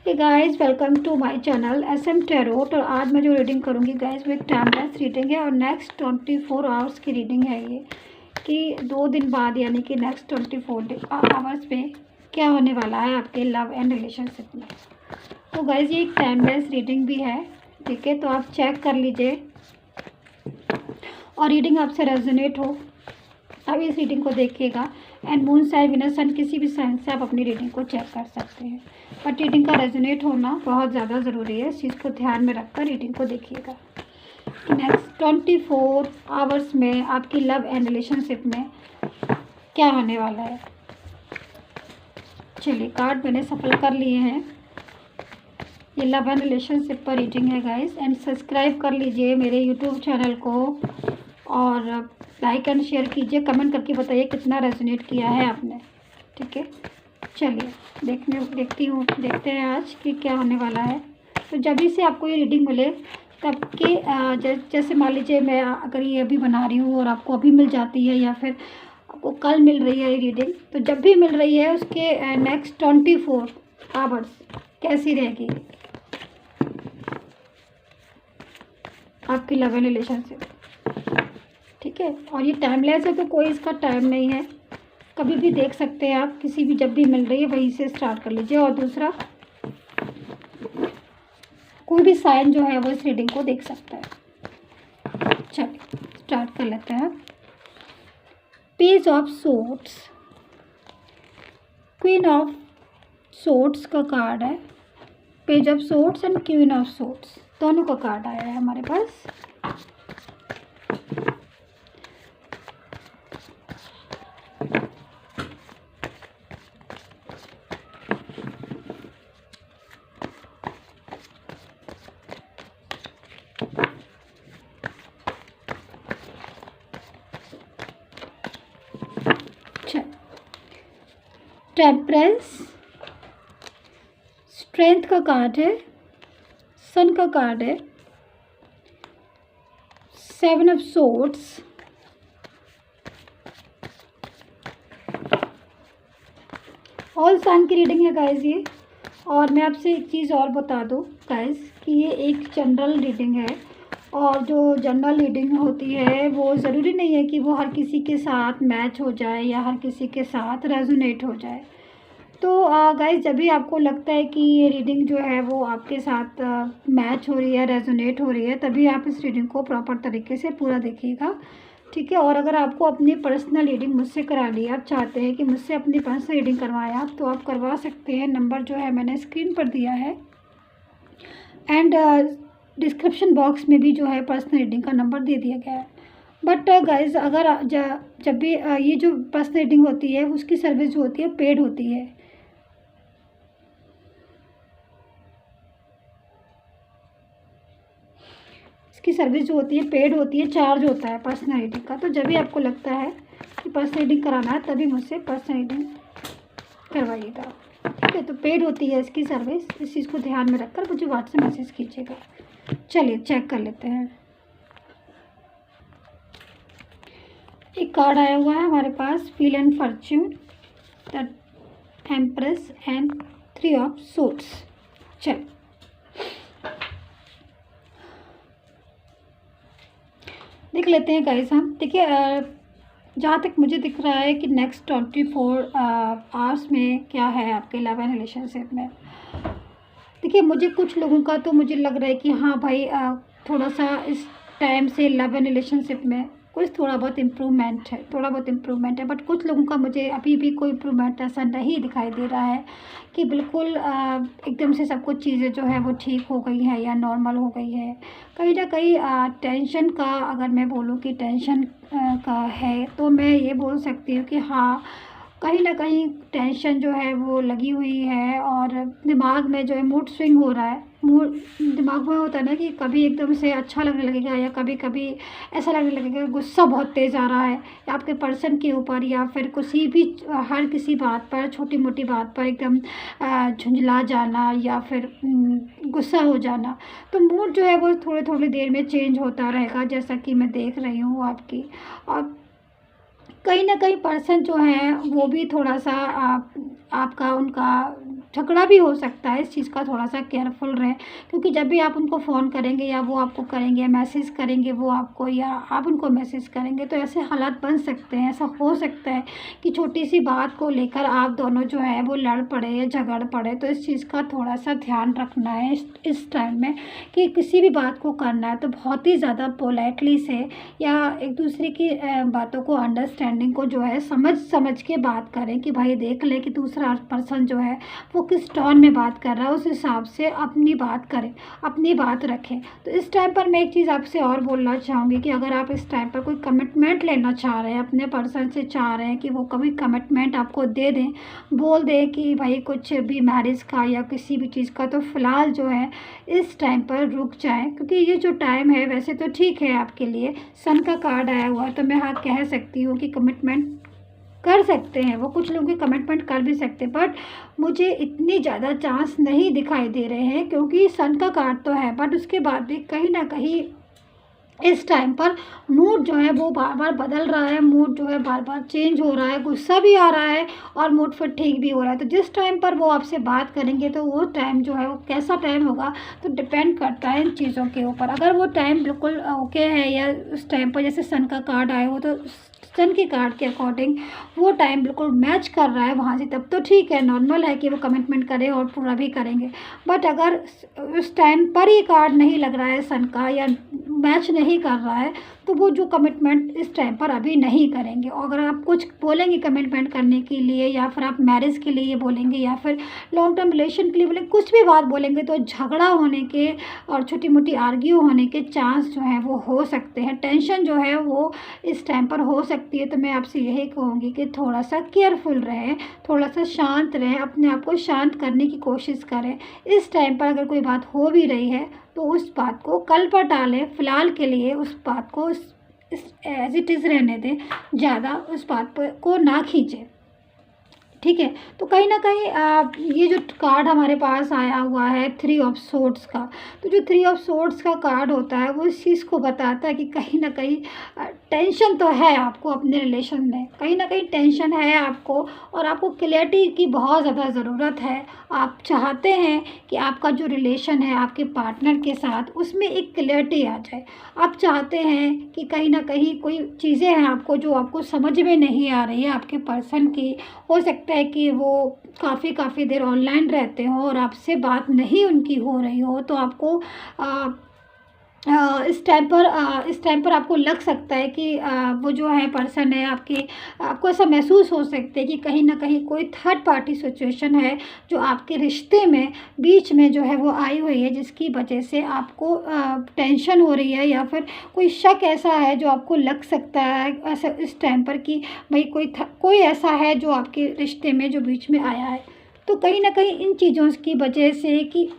Hey guys, welcome to my channel SM tarot. और आज मैं जो रीडिंग करूंगी गाइस वो एक टाइमलेस रीडिंग है और नेक्स्ट 24 आवर्स की रीडिंग है ये, कि 2 दिन बाद यानी कि नेक्स्ट 24 आवर्स में क्या होने वाला है आपके लव एंड रिलेशनशिप में। तो गाइस ये एक टाइमलेस रीडिंग भी है, ठीक है। तो आप चेक कर लीजिए और रीडिंग आपसे रेजोनेट हो तब इस रीडिंग को देखिएगा। एंड मून साइन, विनर सन, किसी भी साइन से आप अपनी रीडिंग को चेक कर सकते हैं, बट रीडिंग का रेजोनेट होना बहुत ज़्यादा ज़रूरी है। इस चीज़ को ध्यान में रखकर रीडिंग को देखिएगा। नेक्स्ट 24 आवर्स में आपकी लव एंड रिलेशनशिप में क्या होने वाला है। चलिए, कार्ड मैंने सफल कर लिए हैं। ये लव एंड रिलेशनशिप पर रीडिंग है गाइस। एंड सब्सक्राइब कर लीजिए मेरे यूट्यूब चैनल को और लाइक एंड शेयर कीजिए। कमेंट करके बताइए कितना रेजोनेट किया है आपने, ठीक है। चलिए देखते हैं आज कि क्या होने वाला है। तो जब भी से आपको ये रीडिंग मिले तब के जैसे मान लीजिए मैं अगर ये अभी बना रही हूँ और आपको अभी मिल जाती है या फिर आपको कल मिल रही है ये रीडिंग, तो जब भी मिल रही है उसके नेक्स्ट 24 आवर्स कैसी रहेगी आपकी लव एंड रिलेशनशिप, ठीक है। और ये टाइमलेस है तो कोई इसका टाइम नहीं है, कभी भी देख सकते हैं आप, किसी भी जब भी मिल रही है वहीं से स्टार्ट कर लीजिए। और दूसरा, कोई भी साइन जो है वो इस रीडिंग को देख सकता है। चलिए स्टार्ट कर लेते हैं। Page of swords, queen of swords का कार्ड है। Page of swords and queen of swords दोनों का कार्ड आया है हमारे पास। टेम्परेंस, स्ट्रेंथ का कार्ड है, सन का कार्ड है, 7 ऑफ सोर्ड्स, ऑल साइन की रीडिंग है गाइस ये। और मैं आपसे एक चीज़ और बता दूं गाइस कि ये एक जनरल रीडिंग है और जो जनरल रीडिंग होती है वो ज़रूरी नहीं है कि वो हर किसी के साथ मैच हो जाए या हर किसी के साथ रेजोनेट हो जाए। तो गाइस जब भी आपको लगता है कि ये रीडिंग जो है वो आपके साथ मैच हो रही है, रेजोनेट हो रही है, तभी आप इस रीडिंग को प्रॉपर तरीके से पूरा देखिएगा, ठीक है। और अगर आपको अपनी पर्सनल रीडिंग मुझसे करानी है, आप चाहते हैं कि मुझसे अपनी पर्सनल रीडिंग करवाएं आप, तो आप करवा सकते हैं। नंबर जो है मैंने स्क्रीन पर दिया है एंड डिस्क्रिप्शन बॉक्स में भी जो है पर्सनल रीडिंग का नंबर दे दिया गया है। बट गाइज अगर जब भी ये जो पर्सनल रीडिंग होती है उसकी सर्विस जो होती है पेड होती है। इसकी सर्विस जो होती है पेड होती है, चार्ज होता है पर्सनल रीडिंग का। तो जब भी आपको लगता है कि पर्सनल रीडिंग कराना है तभी मुझसे पर्सनल रीडिंग करवाइएगा, ठीक है। तो पेड होती है इसकी सर्विस, इस चीज़ को ध्यान में रखकर मुझे व्हाट्सएप मैसेज कीजिएगा। चलिए चेक कर लेते हैं। एक कार्ड आया हुआ है हमारे पास, wheel and fortune, the empress and 3 of swords. चल देख लेते हैं गाइस हम। देखिए जहाँ तक मुझे दिख रहा है कि नेक्स्ट 24 आवर्स में क्या है आपके लव एंड रिलेशनशिप में। देखिए मुझे कुछ लोगों का तो मुझे लग रहा है कि हाँ भाई थोड़ा सा इस टाइम से लव एंड रिलेशनशिप में कुछ थोड़ा बहुत इम्प्रूवमेंट है, बट कुछ लोगों का मुझे अभी भी कोई इम्प्रूवमेंट ऐसा नहीं दिखाई दे रहा है कि बिल्कुल एकदम से सब कुछ चीज़ें जो है वो ठीक हो गई है या नॉर्मल हो गई है। कहीं ना कहीं टेंशन का, अगर मैं बोलूँ कि टेंशन का है, तो मैं ये बोल सकती हूँ कि हाँ कहीं ना कहीं टेंशन जो है वो लगी हुई है और दिमाग में जो है मूड स्विंग हो रहा है। मूड दिमाग में होता है ना कि कभी एकदम से अच्छा लगने लगेगा या कभी कभी ऐसा लगने लगेगा गुस्सा बहुत तेज़ आ रहा है या आपके पर्सन के ऊपर, या फिर किसी भी हर किसी बात पर, छोटी मोटी बात पर एकदम झुंझला जाना या फिर गुस्सा हो जाना। तो मूड जो है वो थोड़ी थोड़ी देर में चेंज होता रहेगा, जैसा कि मैं देख रही हूँ आपकी। और कहीं ना कहीं पर्सन जो है वो भी थोड़ा सा आपका उनका झगड़ा भी हो सकता है। इस चीज़ का थोड़ा सा केयरफुल रहें, क्योंकि जब भी आप उनको फ़ोन करेंगे या वो आपको करेंगे, मैसेज करेंगे वो आपको या आप उनको मैसेज करेंगे, तो ऐसे हालात बन सकते हैं। ऐसा हो सकता है कि छोटी सी बात को लेकर आप दोनों जो है वो लड़ पड़े या झगड़ पड़े। तो इस चीज़ का थोड़ा सा ध्यान रखना है इस टाइम में कि किसी भी बात को करना है तो बहुत ही ज़्यादा पोलाइटली से या एक दूसरे की बातों को, अंडरस्टैंडिंग को जो है समझ के बात करें कि भाई देख ले कि दूसरा पर्सन जो है वो किस टोन में बात कर रहा है, उस हिसाब से अपनी बात करें, अपनी बात रखें। तो इस टाइम पर मैं एक चीज़ आपसे और बोलना चाहूँगी कि अगर आप इस टाइम पर कोई कमिटमेंट लेना चाह रहे हैं, अपने पर्सन से चाह रहे हैं कि वो कभी कमिटमेंट आपको दे दें, बोल दें कि भाई कुछ भी मैरिज का या किसी भी चीज़ का, तो फ़िलहाल जो है इस टाइम पर रुक जाएं, क्योंकि ये जो टाइम है वैसे तो ठीक है आपके लिए, सन का कार्ड आया हुआ है, तो मैं हाँ कह सकती हूँ कि कमिटमेंट कर सकते हैं वो, कुछ लोग भी कमिटमेंट कर भी सकते हैं, बट मुझे इतनी ज़्यादा चांस नहीं दिखाई दे रहे हैं, क्योंकि सन का कार्ड तो है बट उसके बाद भी कहीं ना कहीं इस टाइम पर मूड जो है वो बार बार बदल रहा है, मूड जो है बार बार चेंज हो रहा है, गुस्सा भी आ रहा है और मूड फिर ठीक भी हो रहा है। तो जिस टाइम पर वो आपसे बात करेंगे तो वो टाइम जो है वो कैसा टाइम होगा तो डिपेंड करता है इन चीज़ों के ऊपर। अगर वो टाइम बिल्कुल ओके है या उस टाइम पर जैसे सन का कार्ड आया हो तो सन के कार्ड के अकॉर्डिंग वो टाइम बिल्कुल मैच कर रहा है वहाँ से, तब तो ठीक है, नॉर्मल है कि वो कमिटमेंट करें और पूरा भी करेंगे। बट अगर उस टाइम पर ही कार्ड नहीं लग रहा है सन का या मैच नहीं कर रहा है तो वो जो कमिटमेंट इस टाइम पर अभी नहीं करेंगे। और अगर आप कुछ बोलेंगे कमिटमेंट करने के लिए या फिर आप मैरिज के लिए बोलेंगे या फिर लॉन्ग टर्म रिलेशन के लिए बोलेंगे, कुछ भी बात बोलेंगे तो झगड़ा होने के और छोटी मोटी आर्ग्यू होने के चांस जो है वो हो सकते हैं, टेंशन जो है वो इस टाइम पर हो सकती है। तो मैं आपसे यही कहूँगी कि थोड़ा सा केयरफुल रहें, थोड़ा सा शांत रहें, अपने आप को शांत करने की कोशिश करें। इस टाइम पर अगर कोई बात हो भी रही है तो उस बात को कल पर टालें, फ़िलहाल के लिए उस बात को एज इट इज़ रहने दें, ज़्यादा उस बात पर को ना खींचें, ठीक है। तो कहीं ना कहीं ये जो कार्ड हमारे पास आया हुआ है 3 ऑफ सोर्ड्स का, तो जो 3 ऑफ सोर्ड्स का कार्ड होता है वो इस चीज़ को बताता है कि कहीं ना कहीं टेंशन तो है आपको अपने रिलेशन में, कहीं ना कहीं टेंशन है आपको और आपको क्लैरिटी की बहुत ज़्यादा ज़रूरत है। आप चाहते हैं कि आपका जो रिलेशन है आपके पार्टनर के साथ उसमें एक क्लैरिटी आ जाए। आप चाहते हैं कि कहीं ना कहीं कोई चीज़ें हैं आपको जो आपको समझ में नहीं आ रही है आपके पर्सन की, हो सकता है कि वो काफ़ी देर ऑनलाइन रहते हो और आपसे बात नहीं उनकी हो रही हो, तो आपको इस टाइम पर आपको लग सकता है कि वो जो है पर्सन है आपको ऐसा महसूस हो सकता है कि कहीं ना कहीं कोई थर्ड पार्टी सिचुएशन है जो आपके रिश्ते में बीच में जो है वो आई हुई है, जिसकी वजह से आपको टेंशन हो रही है या फिर कोई शक ऐसा है जो आपको लग सकता है ऐसा इस टाइम पर कि भाई कोई ऐसा है जो आपके रिश्ते में जो बीच में आया है। तो कहीं ना कहीं इन चीज़ों की वजह से कि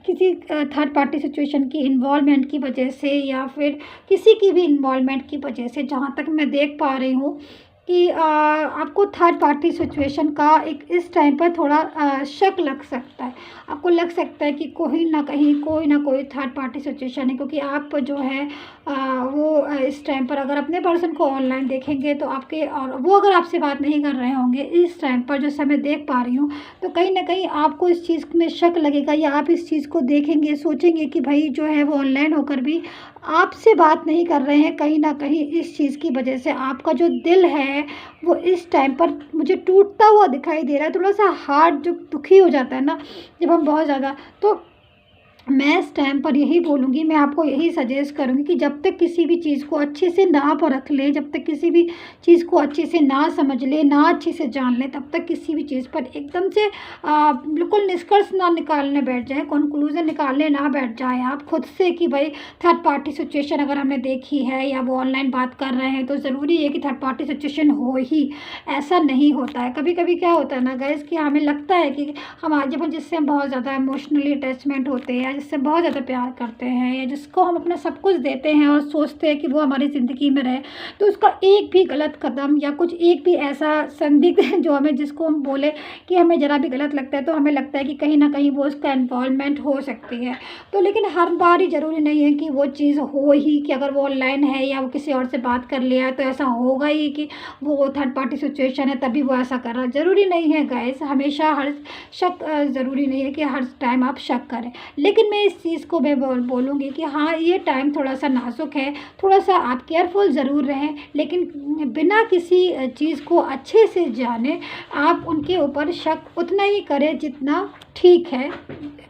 किसी थर्ड पार्टी सिचुएशन की इन्वॉल्वमेंट की वजह से या फिर किसी की भी इन्वॉल्वमेंट की वजह से, जहाँ तक मैं देख पा रही हूँ कि आपको थर्ड पार्टी सिचुएशन का एक इस टाइम पर थोड़ा शक लग सकता है। आपको लग सकता है कि कोई ना कोई थर्ड पार्टी सिचुएशन है, क्योंकि आप जो है वो इस टाइम पर अगर अपने पर्सन को ऑनलाइन देखेंगे तो आपके और वो अगर आपसे बात नहीं कर रहे होंगे इस टाइम पर जो समय देख पा रही हूँ, तो कहीं ना कहीं आपको इस चीज़ में शक लगेगा या आप इस चीज़ को देखेंगे, सोचेंगे कि भाई जो है वो ऑनलाइन होकर भी आपसे बात नहीं कर रहे हैं। कहीं ना कहीं इस चीज़ की वजह से आपका जो दिल है वो इस टाइम पर मुझे टूटता हुआ दिखाई दे रहा है। थोड़ा सा हार्ट जो दुखी हो जाता है ना जब हम बहुत ज़्यादा, तो मैं इस टाइम पर यही बोलूँगी, मैं आपको यही सजेस्ट करूँगी कि जब तक किसी भी चीज़ को अच्छे से ना परख ले, जब तक किसी भी चीज़ को अच्छे से ना समझ ले, ना अच्छे से जान ले, तब तक किसी भी चीज़ पर एकदम से बिल्कुल निष्कर्ष ना निकालने बैठ जाए, कंक्लूजन निकालने ना बैठ जाए आप खुद से कि भाई थर्ड पार्टी सिचुएशन अगर हमने देखी है या वो ऑनलाइन बात कर रहे हैं तो ज़रूरी है कि थर्ड पार्टी सिचुएशन हो ही, ऐसा नहीं होता है। कभी कभी क्या होता है ना गाइस कि हमें लगता है कि जब जिससे हम बहुत ज़्यादा इमोशनली अटैचमेंट होते हैं, जिससे बहुत ज़्यादा प्यार करते हैं या जिसको हम अपना सब कुछ देते हैं और सोचते हैं कि वो हमारी ज़िंदगी में रहे, तो उसका एक भी गलत कदम या कुछ एक भी ऐसा संदिग्ध जो हमें जिसको हम बोले कि हमें ज़रा भी गलत लगता है, तो हमें लगता है कि कहीं ना कहीं वो उसका इन्वॉल्वमेंट हो सकती है। तो लेकिन हर बार ही ज़रूरी नहीं है कि वो चीज़ हो ही, कि अगर वो ऑनलाइन है या वो किसी और से बात कर लिया है तो ऐसा होगा ही कि वो थर्ड पार्टी सिचुएशन है तभी वो ऐसा कर रहा है। ज़रूरी नहीं है गाइस, हमेशा हर शक ज़रूरी नहीं है कि हर टाइम आप शक करें। लेकिन मैं इस चीज़ को मैं बोलूँगी कि हाँ, ये टाइम थोड़ा सा नाजुक है, थोड़ा सा आप केयरफुल ज़रूर रहें, लेकिन बिना किसी चीज़ को अच्छे से जाने आप उनके ऊपर शक उतना ही करें जितना ठीक है।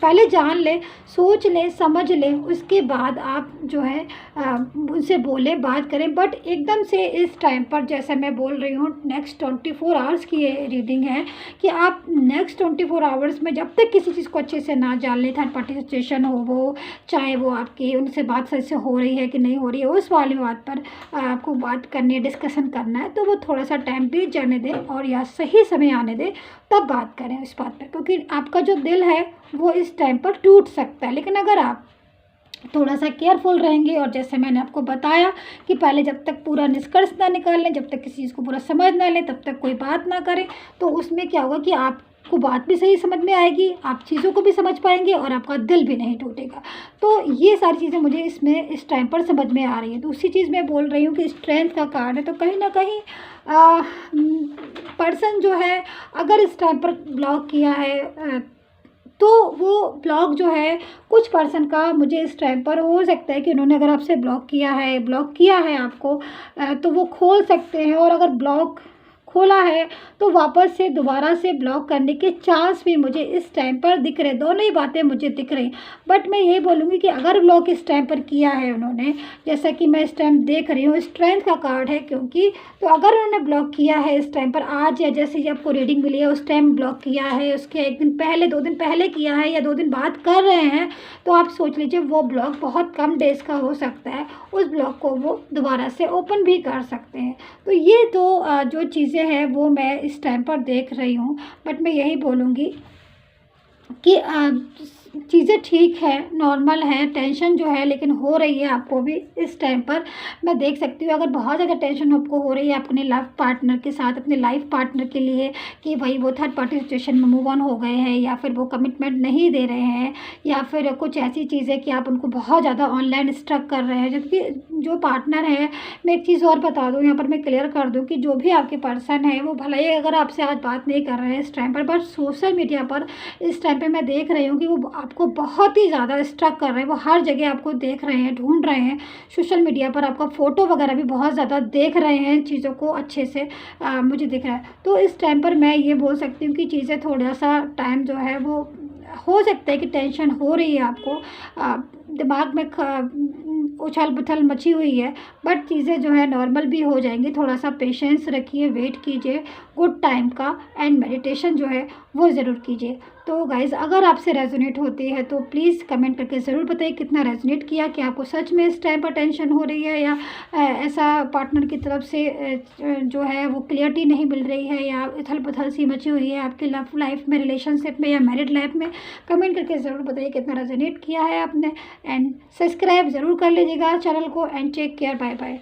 पहले जान लें, सोच लें, समझ लें, उसके बाद आप जो है उनसे बोलें, बात करें। बट एकदम से इस टाइम पर जैसे मैं बोल रही हूँ, नेक्स्ट 24 आवर्स की ये रीडिंग है कि आप नेक्स्ट 24 आवर्स में जब तक किसी चीज़ को अच्छे से ना जान लें, थर्ड पार्टी सिचुएशन हो वो, चाहे वो आपकी उनसे बात सही से हो रही है कि नहीं हो रही है, उस वाली बात पर आपको बात करनी है, डिस्कशन करना है, तो वो थोड़ा सा टाइम बीत जाने दें और या सही समय आने दें, तब बात करें इस बात पर। क्योंकि आपका जो दिल है वो इस टाइम पर टूट सकता है। लेकिन अगर आप थोड़ा सा केयरफुल रहेंगे और जैसे मैंने आपको बताया कि पहले जब तक पूरा निष्कर्ष ना निकाल लें, जब तक किसी चीज़ को पूरा समझ ना लें, तब तक कोई बात ना करें, तो उसमें क्या होगा कि आपको बात भी सही समझ में आएगी, आप चीज़ों को भी समझ पाएंगे और आपका दिल भी नहीं टूटेगा। तो ये सारी चीज़ें मुझे इसमें इस टाइम पर समझ में आ रही है। दूसरी चीज़ मैं बोल रही हूँ कि स्ट्रेंथ का कार्ड है, तो कहीं ना कहीं पर्सन जो है अगर इस टाइम पर ब्लॉक किया है, तो वो ब्लॉक जो है कुछ पर्सन का मुझे इस टाइम पर हो सकता है कि उन्होंने अगर आपसे ब्लॉक किया है आपको, तो वो खोल सकते हैं। और अगर ब्लॉक खोला है तो वापस से दोबारा से ब्लॉक करने के चांस भी मुझे इस टाइम पर दिख रहे। दोनों ही बातें मुझे दिख रही। बट मैं ये बोलूँगी कि अगर ब्लॉक इस टाइम पर किया है उन्होंने, जैसा कि मैं इस टाइम देख रही हूँ, स्ट्रेंथ का कार्ड है क्योंकि, तो अगर उन्होंने ब्लॉक किया है इस टाइम पर, आज या जैसे ही आपको रीडिंग मिली है उस टाइम ब्लॉक किया है, उसके एक दिन पहले, 2 दिन पहले किया है या 2 दिन बाद कर रहे हैं, तो आप सोच लीजिए वो ब्लॉक बहुत कम डेज़ का हो सकता है। उस ब्लॉक को वो दोबारा से ओपन भी कर सकते हैं। तो ये तो जो चीज़ें हैं वो मैं इस टाइम पर देख रही हूँ। बट मैं यही बोलूँगी कि चीज़ें ठीक है, नॉर्मल है, टेंशन जो है लेकिन हो रही है आपको भी इस टाइम पर। मैं देख सकती हूँ अगर बहुत ज़्यादा टेंशन आपको हो रही है अपने लाइफ पार्टनर के साथ, अपने लाइफ पार्टनर के लिए, कि भाई वो थर्ड पार्टी सिचुएशन में मूव ऑन हो गए हैं या फिर वो कमिटमेंट नहीं दे रहे हैं या फिर कुछ ऐसी चीज़ें कि आप उनको बहुत ज़्यादा ऑनलाइन स्ट्रक कर रहे हैं, जबकि जो पार्टनर है, मैं एक चीज़ और बता दूँ यहाँ पर, मैं क्लियर कर दूँ कि जो भी आपके पर्सन है वो भले ही अगर आपसे आज बात नहीं कर रहे हैं इस टाइम पर, बट सोशल मीडिया पर इस टाइम पे मैं देख रही हूँ कि वो आपको बहुत ही ज़्यादा स्ट्रक कर रहे हैं। वो हर जगह आपको देख रहे हैं, ढूंढ रहे हैं, सोशल मीडिया पर आपका फ़ोटो वगैरह भी बहुत ज़्यादा देख रहे हैं, चीज़ों को अच्छे से मुझे दिख रहा है। तो इस टाइम पर मैं ये बोल सकती हूँ कि चीज़ें थोड़ा सा टाइम जो है वो हो सकता है कि टेंशन हो रही है आपको, दिमाग में उछल पुछल मची हुई है, बट चीज़ें जो है नॉर्मल भी हो जाएंगी। थोड़ा सा पेशेंस रखिए, वेट कीजिए गुड टाइम का, एंड मेडिटेशन जो है वो ज़रूर कीजिए। तो गाइज़, अगर आपसे रेजोनेट होती है तो प्लीज़ कमेंट करके ज़रूर बताइए कितना रेजोनेट किया, कि आपको सच में इस टाइम पर टेंशन हो रही है या ऐसा पार्टनर की तरफ से जो है वो क्लियरिटी नहीं मिल रही है या उथल पुथल सी मची हुई है आपकी लव लाइफ में, रिलेशनशिप में या मैरिड लाइफ में। कमेंट करके ज़रूर बताइए कितना रेजोनेट किया है आपने, एंड सब्सक्राइब ज़रूर कर लीजिएगा चैनल को, and take care, bye bye.